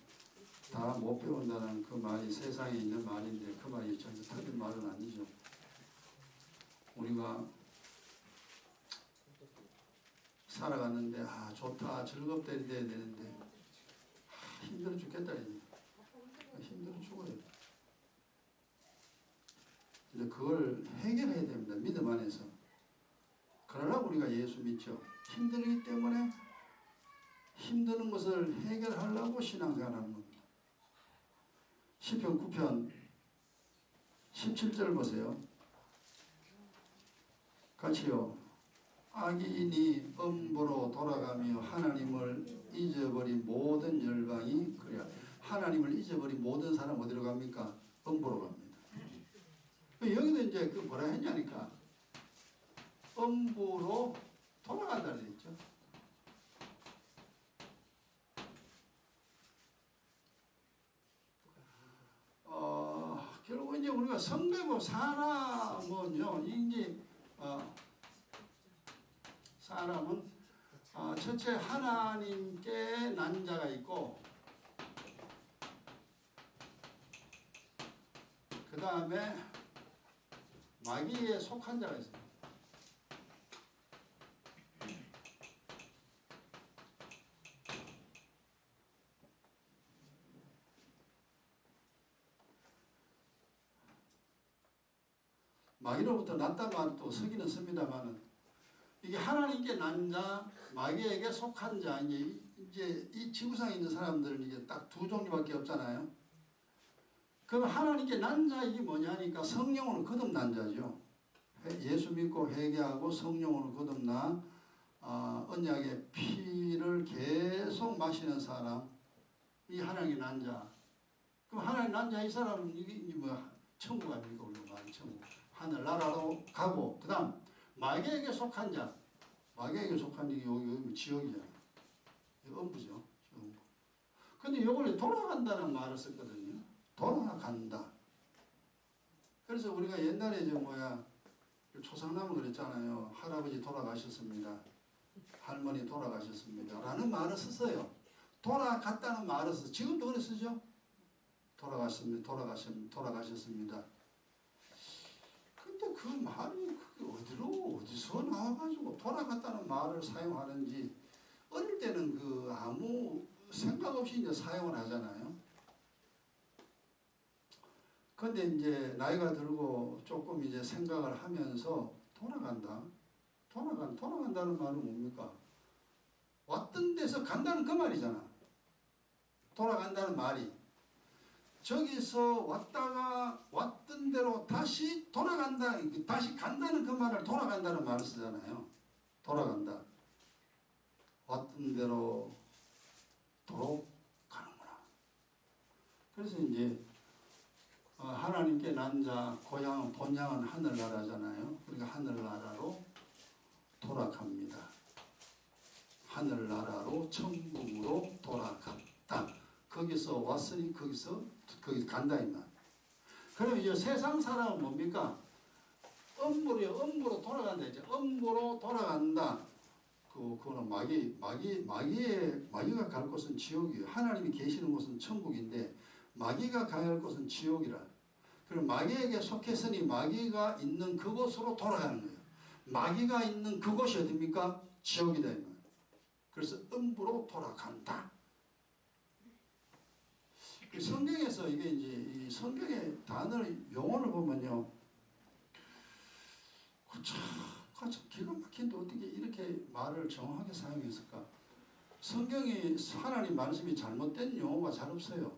다 못 배운다는 그 말이 세상에 있는 말인데 그 말이 전혀 틀린 말은 아니죠. 우리가 살아갔는데 좋다 즐겁다 해야 되는데 힘들어 죽겠다 힘들어 죽어요. 이제 그걸 해결해야 됩니다. 믿음 안에서. 그러나 우리가 예수 믿죠. 힘들기 때문에 힘드는 것을 해결하려고 신앙생활하는 겁니다. 시편 9편 17절 보세요. 같이요. 악인이 엄보로 돌아가며 하나님을 잊어버린 모든 열방이 그래야. 하나님을 잊어버린 모든 사람 어디로 갑니까? 엄보로 갑니다. 여기도 이제 뭐라 했냐니까 엄보로 돌아간다는 얘기죠. 결국 이제 우리가 성배고 사람은요, 이제 사람은 첫째 하나님께 난 자가 있고, 그 다음에 마귀에 속한 자가 있습니다. 마귀로부터 났단 말은 또 서기는 씁니다만은 이게 하나님께 난 자, 마귀에게 속한 자, 이제 이 지구상에 있는 사람들은 이게 딱 두 종류밖에 없잖아요. 그럼 하나님께 난 자 이게 뭐냐니까 성령으로 거듭난 자죠. 예수 믿고 회개하고 성령으로 거듭나 언약의 피를 계속 마시는 사람, 이 하나님의 난 자. 그럼 하나님의 난 자 이 사람은 이게 뭐 천국 아닙니까? 우리가 말하는 천국. 하늘나라로 가고 그 다음 마귀에게 속한 자. 마귀에게 속한 자 여기 지옥이잖아. 이거 음부죠. 음부. 근데 요걸 돌아간다는 말을 썼거든요. 돌아간다. 그래서 우리가 옛날에 초상남을 그랬잖아요. 할아버지 돌아가셨습니다. 할머니 돌아가셨습니다. 라는 말을 썼어요. 돌아갔다는 말을 썼어요. 지금도 그래 쓰죠. 돌아가셨습니다. 근데 그 말이 어디서 나와가지고 돌아갔다는 말을 사용하는지 어릴 때는 아무 생각 없이 이제 사용을 하잖아요. 근데 이제 나이가 들고 조금 이제 생각을 하면서 돌아간다는 말은 뭡니까? 왔던 데서 간다는 그 말이잖아. 돌아간다는 말이. 저기서 왔다가 왔던 대로 다시 돌아간다, 다시 간다는 그 말을 돌아간다는 말을 쓰잖아요. 돌아간다. 왔던 대로 도로 가는구나. 그래서 이제 하나님께 난 자, 고향은 본향은 하늘나라잖아요. 그러니까 하늘나라로 돌아갑니다. 하늘나라로 천국으로 돌아갔다. 거기서 왔으니 거기 간다 이 말. 그럼 이제 세상 사람은 뭡니까? 음부로 돌아간다 이제. 음부로 돌아간다. 그거는 마귀가 갈 곳은 지옥이에요. 하나님이 계시는 곳은 천국인데 마귀가 갈 곳은 지옥이라. 그럼 마귀에게 속했으니 마귀가 있는 그곳으로 돌아가는 거예요. 마귀가 있는 그곳이 어딥니까? 지옥이다 이 말. 그래서 음부로 돌아간다. 성경에서 이게 이제 이 성경의 단어를 용어를 보면요, 참 기가 막힌데 어떻게 이렇게 말을 정확하게 사용했을까? 성경이 하나님 말씀이 잘못된 용어가 잘 없어요.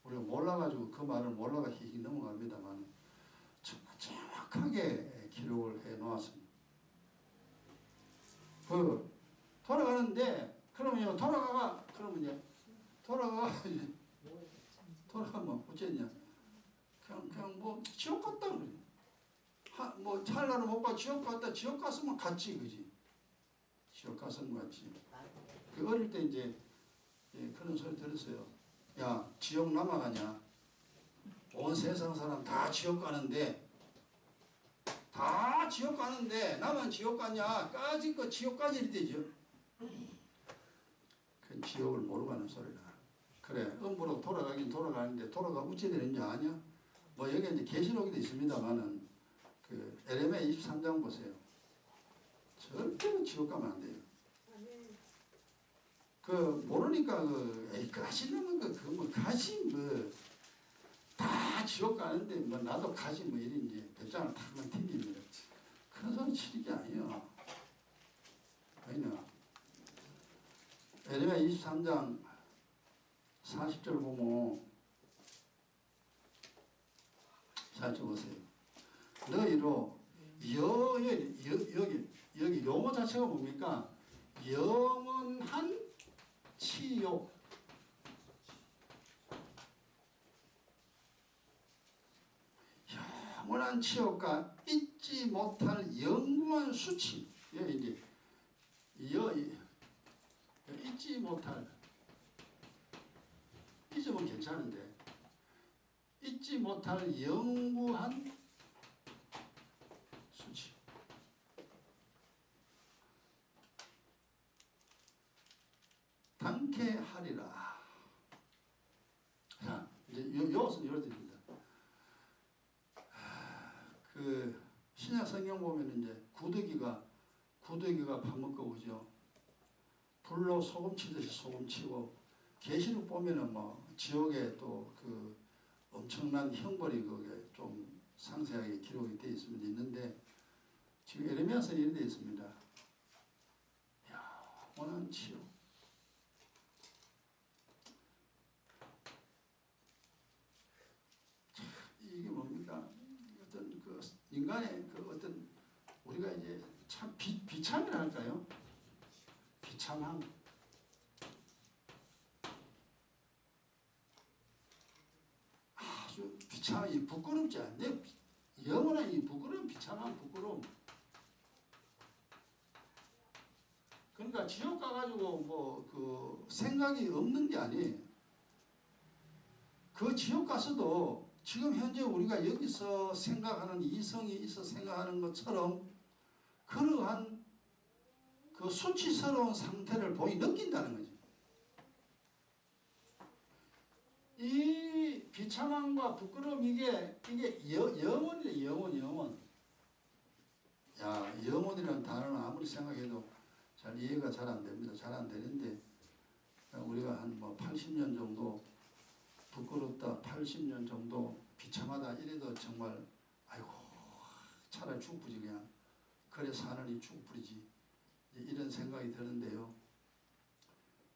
우리가 몰라가지고 그 말을 몰라가 휙 넘어갑니다만 정확하게 기록을 해 놓았습니다. 돌아가는데 그러면 돌아가면 어쨌냐? 그냥 뭐 지옥 갔다 그래. 뭐 찰나를 못 봐 지옥 갔다. 지옥 갔으면 갔지 그지? 지옥 갔으면 갔지. 어릴 때 이제 그런 소리 들었어요. 야 지옥 남아가냐? 온 세상 사람 다 지옥 가는데 나만 지옥 가냐? 까짓 거 지옥까지 이리 되죠. 그건 지옥을 모르고 하는 소리라. 그래 음부로 돌아가긴 돌아가는데 돌아가 어찌 되는지 아냐? 뭐 여기 이제 계시록에도 있습니다만은 에레미야 23장 보세요. 절대로 지옥 가면 안 돼요. 모르니까 가시는 뭐 가시 다 지옥 가는데 뭐 나도 가지 뭐 이런지 배짱을 탁만 튕깁니다. 그런 소리 치는 게 아니에요. 아니요. 에레미야 23장 40절 보면 잘 적으세요. 너희로 여기 용어 자체가 뭡니까? 영원한 치욕. 영원한 치욕과 잊지 못할 영구한 수치. 이제 잊지 못할. 잊으면 괜찮은데 잊지 못할 영구한 수치. 당케하리라. 자, 이제 요것은 이렇습니다. 신약 성경 보면 이제 구더기가 밥 먹고 오죠. 불로 소금 치듯이 소금 치고, 계시록 보면은 뭐 지옥에 또 엄청난 형벌이 그게 좀 상세하게 기록이 되어 있는데 지금 에레미야서에 이렇게 되어 있습니다. 영원한 치욕. 이게 뭡니까? 어떤 인간의 어떤 우리가 이제 참 비참이라 할까요? 비참함. 비참 이 부끄럽지 않네. 영원한 이 부끄러움, 비참한 부끄러움. 그러니까 지옥 가가지고 뭐 그 생각이 없는 게 아니에요. 그 지옥 가서도 지금 현재 우리가 여기서 생각하는 이성이 있어 생각하는 것처럼 그러한 그 수치스러운 상태를 느낀다는 거죠. 이 비참함과 부끄러움 이게 영혼이래. 영혼. 야, 영혼이라는 단어는 아무리 생각해도 잘 이해가 잘 안 됩니다. 잘 안 되는데 우리가 한 뭐 80년 정도 부끄럽다, 80년 정도 비참하다 이래도 정말 아이고 차라리 죽부지 그냥 그래 사느니 죽부리지 이런 생각이 드는데요.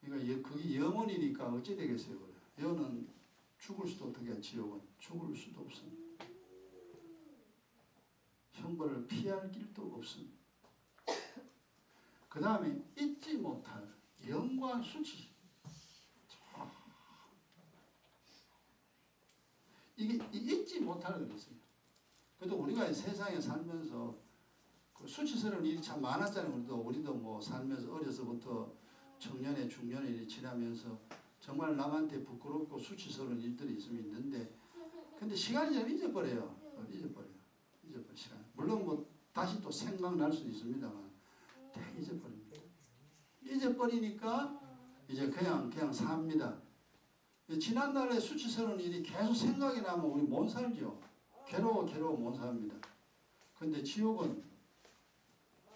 그러니까 그게 영혼이니까 어찌 되겠어요. 그래. 영혼은 죽을 수도 어떻게 지옥은 죽을 수도 없습니다. 형벌을 피할 길도 없습니다. 그 다음에 잊지 못할 영광 수치. 이게 잊지 못할 그랬어요. 그래도 우리가 세상에 살면서 그 수치스러운 일이 참 많았잖아요. 우리도 뭐 살면서 어려서부터 청년에 중년에 지나면서 정말 남한테 부끄럽고 수치스러운 일들이 있는데 근데 시간이 좀 잊어버려요. 잊어버려 시간. 물론 뭐 다시 또 생각날 수도 있습니다만 다 잊어버립니다. 잊어버리니까 이제 그냥 삽니다. 지난날의 수치스러운 일이 계속 생각이 나면 우리 못 살죠. 괴로워 못 삽니다. 근데 지옥은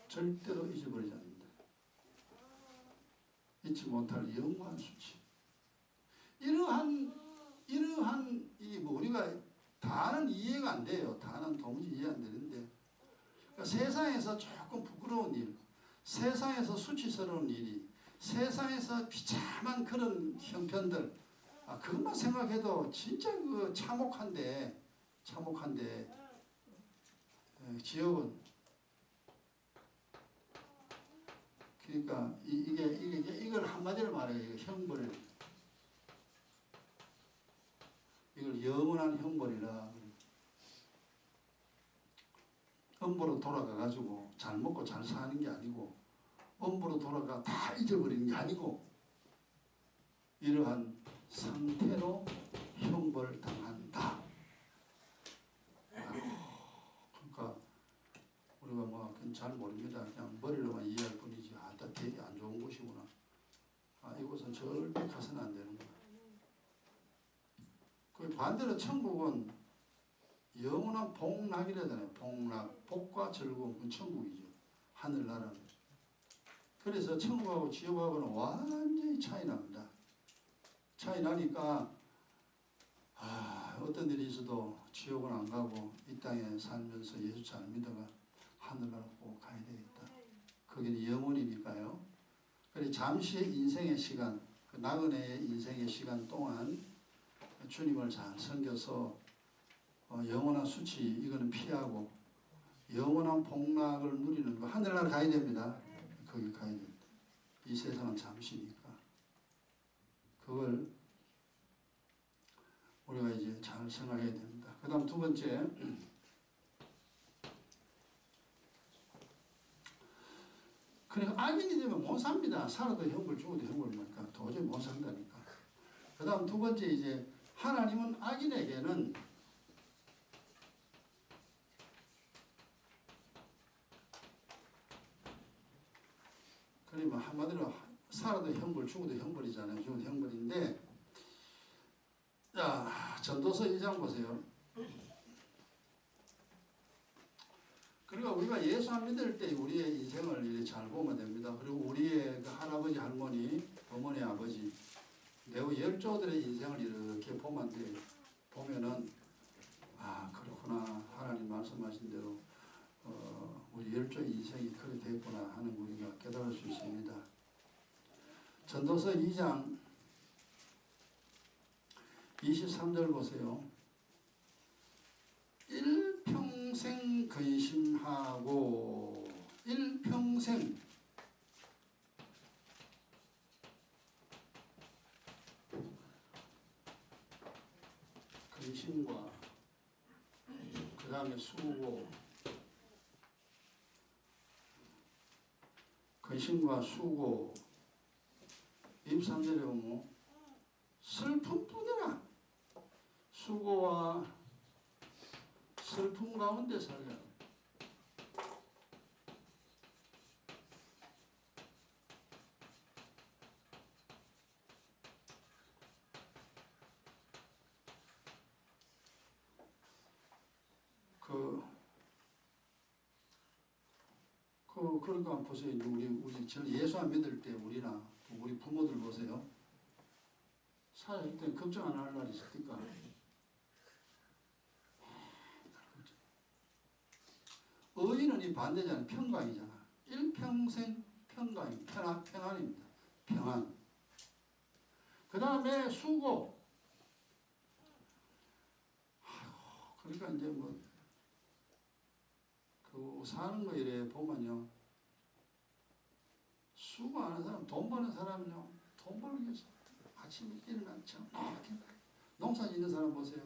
절대로 잊어버리지 않습니다. 잊지 못할 영광 수치. 이러한 뭐 우리가 다는 이해가 안 돼요. 다는 도무지 이해 안 되는데 그러니까 세상에서 조금 부끄러운 일, 세상에서 수치스러운 일이, 세상에서 비참한 그런 형편들, 그것만 생각해도 진짜 그 참혹한데 지옥은 그러니까 이걸 한마디로 말해요. 형벌. 이걸 영원한 형벌이라. 엄보로 돌아가가지고 잘 먹고 잘 사는 게 아니고 엄보로 돌아가 다 잊어버리는 게 아니고 이러한 상태로 형벌 당한다. 그러니까 우리가 뭐 잘 모릅니다. 그냥 머리로만 이해할 뿐이지. 되게 안 좋은 곳이구나. 이곳은 절대 가서는 안 되는 거야. 그 반대로 천국은 영원한 복락이라잖아요. 복과 즐거움, 천국이죠. 하늘나라는. 그래서 천국하고 지옥하고는 완전히 차이 납니다. 차이 나니까 어떤 일이 있어도 지옥은 안 가고 이 땅에 살면서 예수 잘 믿어가 하늘나라 꼭 가야 되겠다. 거기는 영원이니까요. 그래 잠시의 인생의 시간, 그 나그네의 인생의 시간 동안 주님을 잘 섬겨서 영원한 수치 이거는 피하고 영원한 복락을 누리는 거 하늘나라 가야 됩니다. 거기 가야 됩니다. 이 세상은 잠시니까 그걸 우리가 이제 잘 생각해야 됩니다. 그 다음 두 번째 그러니까 악인이 되면 못 삽니다. 살아도 형벌 죽어도 형벌이니까 도저히 못 산다니까. 그 다음 두 번째 이제 하나님은 악인에게는 그러면 한마디로 살아도 형벌 죽어도 형벌이잖아요. 죽어도 형벌인데 자 전도서 2장 보세요. 그러니까 우리가 예수 안 믿을 때 우리의 인생을 이렇게 잘 보면 됩니다. 그리고 우리의 그 할아버지, 할머니, 어머니, 아버지 매우 열조들의 인생을 이렇게 보면 돼요. 보면은 그렇구나. 하나님 말씀하신 대로 우리 열조의 인생이 그렇게 됐구나 하는 거 우리가 깨달을 수 있습니다. 전도서 2장 23절 보세요. 일평생 근심하고 일평생 근심과 다음에 수고, 근심과 수고. 23절에 보면 슬픔뿐이라 수고와 슬픔 가운데 살라. 그러니까 보세요. 우리 예수 안 믿을 때 우리나 우리 부모들 보세요. 살아있을 때 걱정 안 할 날이 있습니까? 의인은 이 반대잖아요. 평강이잖아. 일평생 평강이 평안입니다. 평안. 그 다음에 수고. 그러니까 이제 사는 거 이래 보면요. 수고하는 사람, 돈 버는 사람은요. 돈 벌기 위해서 아침에 일어나죠. 농사 짓는 사람 보세요.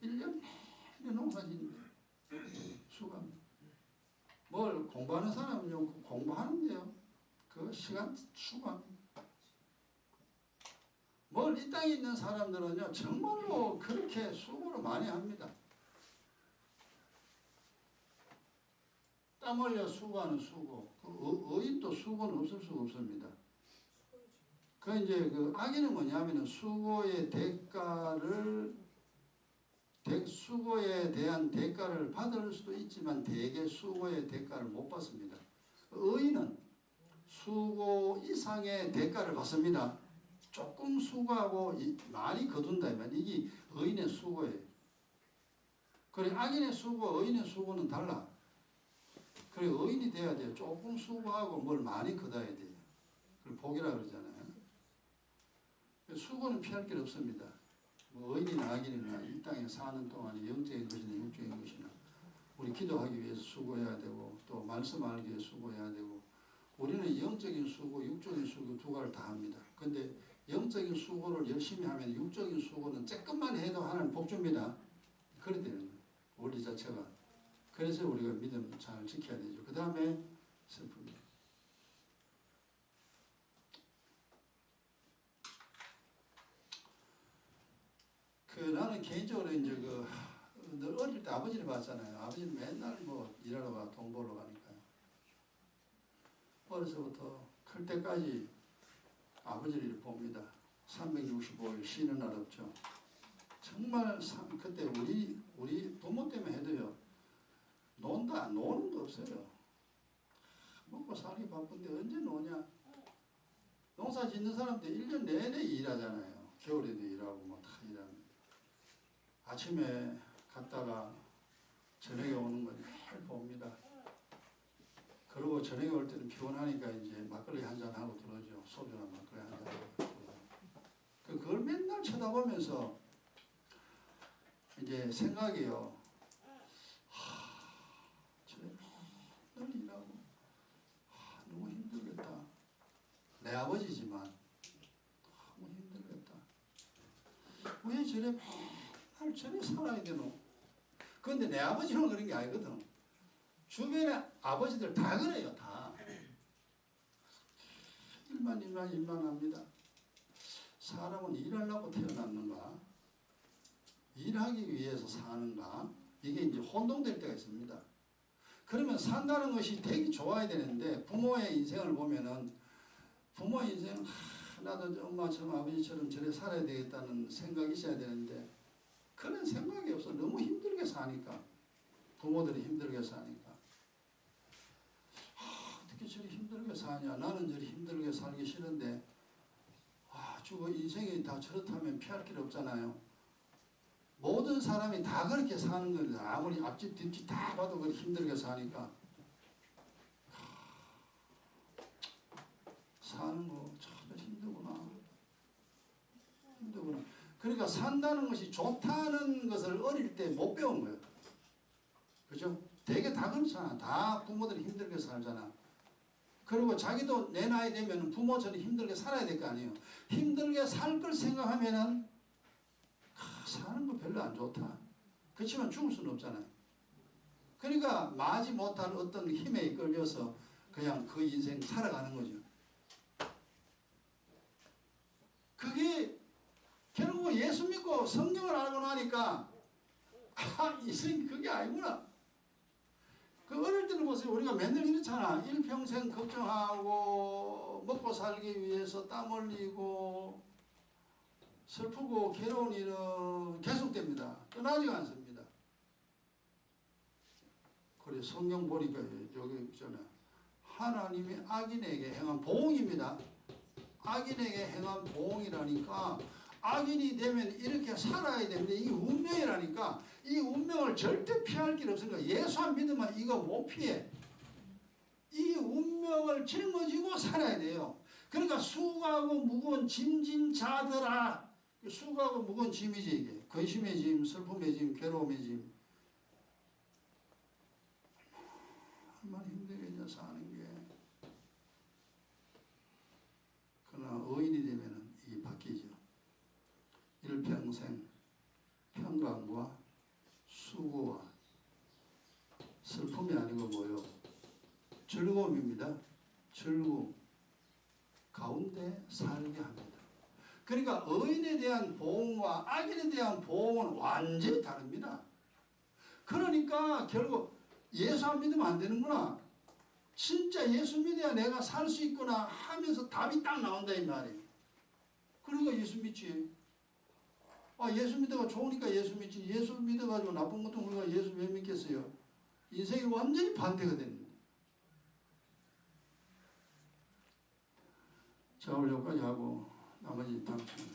1년 내내 농사 짓는데 수고합니다. 뭘 공부하는 사람은요. 공부하는데요. 그 시간 수고합니다. 뭘 이 땅에 있는 사람들은요. 정말로 그렇게 수고를 많이 합니다. 땀 흘려 수고하는 수고. 의인도 수고는 없을 수가 없습니다. 악인은 뭐냐면은 수고에 대한 대가를 받을 수도 있지만 대개 수고의 대가를 못 받습니다. 의인은 수고 이상의 대가를 받습니다. 조금 수고하고 많이 거둔다면 이게 의인의 수고예요. 그리고 악인의 수고, 의인의 수고는 달라. 그리고 의인이 돼야 돼요. 조금 수고하고 뭘 많이 거둬야 돼요. 그걸 복이라 그러잖아요. 수고는 피할 길 없습니다. 의인이나 악인이나 이 땅에 사는 동안에 영적인 것이나 육적인 것이나 우리 기도하기 위해서 수고해야 되고 또 말씀 알기 위해서 수고해야 되고 우리는 영적인 수고, 육적인 수고 두 가지를 다 합니다. 그런데 영적인 수고를 열심히 하면 육적인 수고는 조금만 해도 하나님 복 줍니다. 그래 되는 거예요. 원리 자체가. 그래서 우리가 믿음 잘 지켜야 되죠. 그 다음에 슬픔입니다. 나는 개인적으로 이제 늘 어릴 때 아버지를 봤잖아요. 아버지는 맨날 일하러 가, 돈 벌러 가니까요. 어려서부터 클 때까지 아버지를 봅니다. 365일 쉬는 날 없죠. 정말 그때 우리 부모 때문에 해도요. 노는 거 없어요. 먹고 살기 바쁜데 언제 노냐. 농사 짓는 사람들 1년 내내 일하잖아요. 겨울에도 일하고 다 일하는. 아침에 갔다가 저녁에 오는 걸 매일 봅니다. 그리고 저녁에 올 때는 피곤하니까 이제 막걸리 한잔 하고 들어오죠. 소주나 막걸리 한잔 하고 들어오죠. 그걸 맨날 쳐다보면서 이제 생각이요. 저래 맨날 일하고 너무 힘들겠다. 내 아버지지만 너무 힘들겠다. 왜 저래 맨날 저래 살아야 되노? 그런데 내 아버지는 그런 게 아니거든. 주변에 아버지들 다 그래요. 다. 일만 합니다. 사람은 일하려고 태어났는가? 일하기 위해서 사는가? 이게 이제 혼동될 때가 있습니다. 그러면 산다는 것이 되게 좋아야 되는데 부모의 인생을 보면은 부모의 인생은 나도 엄마처럼 아버지처럼 저래 살아야 되겠다는 생각이 있어야 되는데 그런 생각이 없어. 너무 힘들게 사니까. 부모들이 힘들게 사니까. 어떻게 저리 힘들게 사냐. 나는 저리 힘들게 살기 싫은데 주고 인생이 다 저렇다면 피할 길 없잖아요. 모든 사람이 다 그렇게 사는 거예요. 아무리 앞집 뒷집 다 봐도 그렇게 힘들게 사니까 사는 거 참 힘들구나. 그러니까 산다는 것이 좋다는 것을 어릴 때 못 배운 거예요. 그죠? 되게 다 그렇잖아. 다 부모들이 힘들게 살잖아. 그리고 자기도 내 나이 되면 부모처럼 힘들게 살아야 될 거 아니에요. 힘들게 살 걸 생각하면은 사는 거 별로 안 좋다. 그렇지만 죽을 수는 없잖아요. 그러니까 마지 못할 어떤 힘에 이끌려서 그냥 그 인생 살아가는 거죠. 그게 결국 예수 믿고 성경을 알고 나니까 인생이 그게 아니구나. 그 어릴 때는 보세요. 우리가 맨날 이렇잖아. 일평생 걱정하고 먹고 살기 위해서 땀 흘리고 슬프고 괴로운 일은 계속됩니다. 떠나지가 않습니다. 그래 성경 보니까 여기 있잖아요. 하나님이 악인에게 행한 보응입니다. 악인에게 행한 보응이라니까 악인이 되면 이렇게 살아야 되는데 이게 운명이라니까 이 운명을 절대 피할 길 없으니까 예수 안 믿으면 이거 못 피해. 이 운명을 짊어지고 살아야 돼요. 그러니까 수고하고 무거운 짐진 자들아. 수고하고 무거운 짐이지 이게. 근심의 짐, 슬픔의 짐, 괴로움의 짐. 얼마나 힘들겠냐 사는 게. 그러나 의인이 되면 이게 바뀌죠. 일평생 평강과 수고와 슬픔이 아니고 뭐요? 즐거움입니다. 즐거움 가운데 살게 합니다. 그러니까 의인에 대한 보응과 악인에 대한 보응은 완전히 다릅니다. 그러니까 결국 예수 안 믿으면 안 되는구나. 진짜 예수 믿어야 내가 살 수 있구나 하면서 답이 딱 나온다 이 말이에요. 그러니까 예수 믿지. 예수 믿어가 좋으니까 예수 믿지. 예수 믿어가지고 나쁜 것도 우리가 예수 왜 믿겠어요? 인생이 완전히 반대가 됐는데. 자, 오늘 여기까지 하고 나머지 다음 시간에